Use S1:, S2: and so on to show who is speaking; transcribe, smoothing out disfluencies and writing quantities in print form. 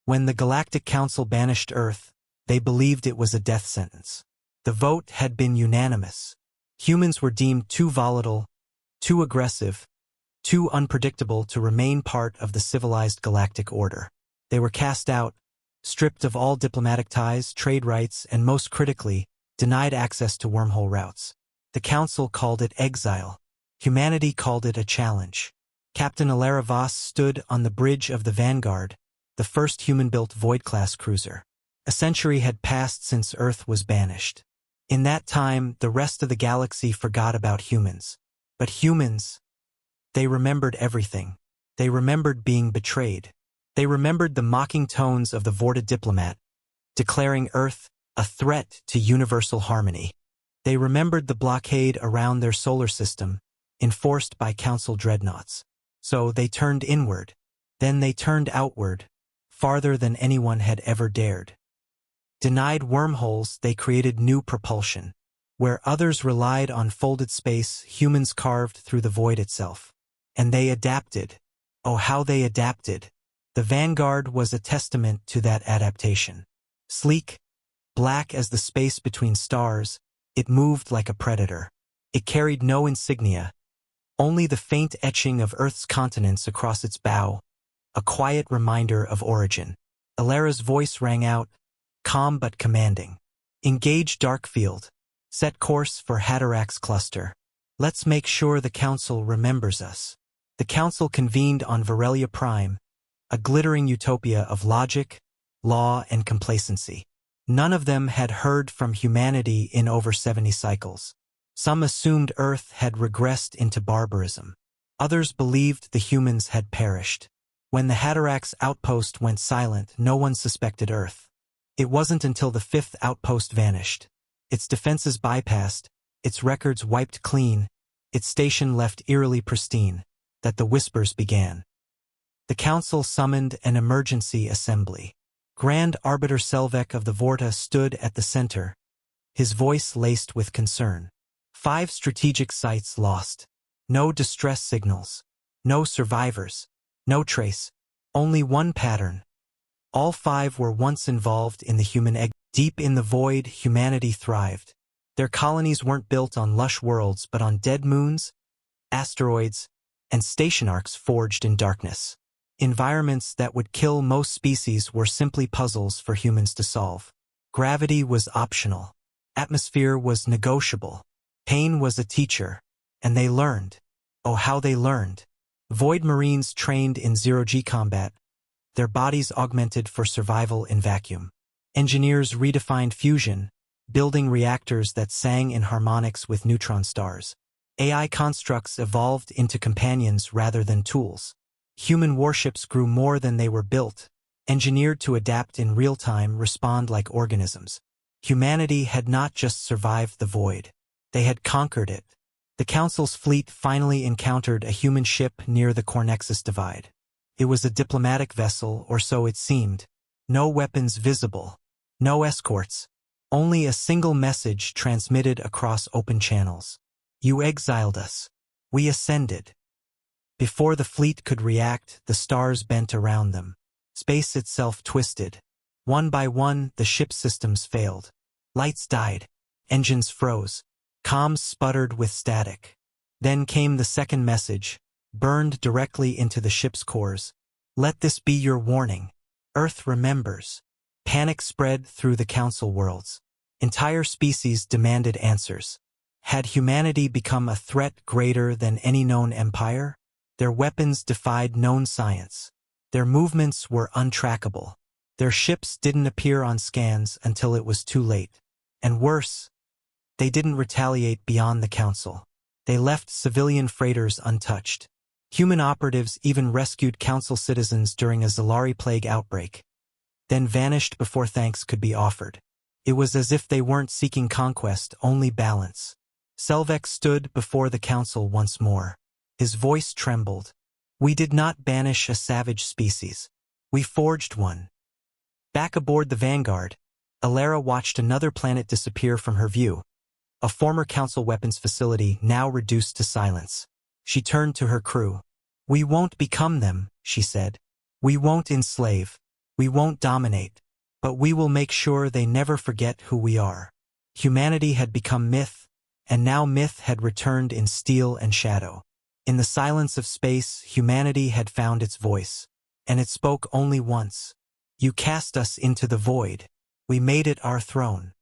S1: When the Galactic Council banished Earth, they believed it was a death sentence. The vote had been unanimous. Humans were deemed too volatile, too aggressive, too unpredictable to remain part of the civilized galactic order. They were cast out, stripped of all diplomatic ties, trade rights, and most critically, denied access to wormhole routes. The Council called it exile. Humanity called it a challenge. Captain Alara Voss stood on the bridge of the Vanguard, the first human-built Void-class cruiser. A century had passed since Earth was banished. In that time, the rest of the galaxy forgot about humans. But humans, they remembered everything. They remembered being betrayed. They remembered the mocking tones of the Vorta diplomat, declaring Earth a threat to universal harmony. They remembered the blockade around their solar system, enforced by Council dreadnoughts. So they turned inward. Then they turned outward, farther than anyone had ever dared. Denied wormholes, they created new propulsion. Where others relied on folded space, humans carved through the void itself. And they adapted. Oh, how they adapted. The Vanguard was a testament to that adaptation. Sleek, black as the space between stars, it moved like a predator. It carried no insignia, only the faint etching of Earth's continents across its bow, a quiet reminder of origin. Alara's voice rang out, calm but commanding. Engage Darkfield. Set course for Hatterack's cluster. Let's make sure the Council remembers us. The Council convened on Varelia Prime, a glittering utopia of logic, law, and complacency. None of them had heard from humanity in over 70 cycles. Some assumed Earth had regressed into barbarism. Others believed the humans had perished. When the Hatterack's outpost went silent, no one suspected Earth. It wasn't until the fifth outpost vanished, its defenses bypassed, its records wiped clean, its station left eerily pristine, that the whispers began. The Council summoned an emergency assembly. Grand Arbiter Selvek of the Vorta stood at the center, his voice laced with concern. 5 strategic sites lost. No distress signals. No survivors. No trace. Only one pattern. All 5 were once involved in the human egg. Deep in the void, humanity thrived. Their colonies weren't built on lush worlds but on dead moons, asteroids, and station arcs forged in darkness. Environments that would kill most species were simply puzzles for humans to solve. Gravity was optional. Atmosphere was negotiable. Pain was a teacher. And they learned. Oh, how they learned. Void Marines trained in zero-G combat, their bodies augmented for survival in vacuum. Engineers redefined fusion, building reactors that sang in harmonics with neutron stars. AI constructs evolved into companions rather than tools. Human warships grew more than they were built, engineered to adapt in real time, respond like organisms. Humanity had not just survived the void. They had conquered it. The Council's fleet finally encountered a human ship near the Cornexus Divide. It was a diplomatic vessel, or so it seemed. No weapons visible. No escorts. Only a single message transmitted across open channels. You exiled us. We ascended. Before the fleet could react, the stars bent around them. Space itself twisted. One by one, the ship's systems failed. Lights died. Engines froze. Comms sputtered with static. Then came the second message, burned directly into the ship's cores. Let this be your warning. Earth remembers. Panic spread through the Council worlds. Entire species demanded answers. Had humanity become a threat greater than any known empire? Their weapons defied known science. Their movements were untrackable. Their ships didn't appear on scans until it was too late. And worse, they didn't retaliate beyond the Council. They left civilian freighters untouched. Human operatives even rescued Council citizens during a Zalari plague outbreak, then vanished before thanks could be offered. It was as if they weren't seeking conquest, only balance. Selvek stood before the Council once more. His voice trembled. We did not banish a savage species. We forged one. Back aboard the Vanguard, Alara watched another planet disappear from her view, a former Council weapons facility now reduced to silence. She turned to her crew. We won't become them, she said. We won't enslave. We won't dominate, but we will make sure they never forget who we are. Humanity had become myth, and now myth had returned in steel and shadow. In the silence of space, humanity had found its voice, and it spoke only once. You cast us into the void. We made it our throne.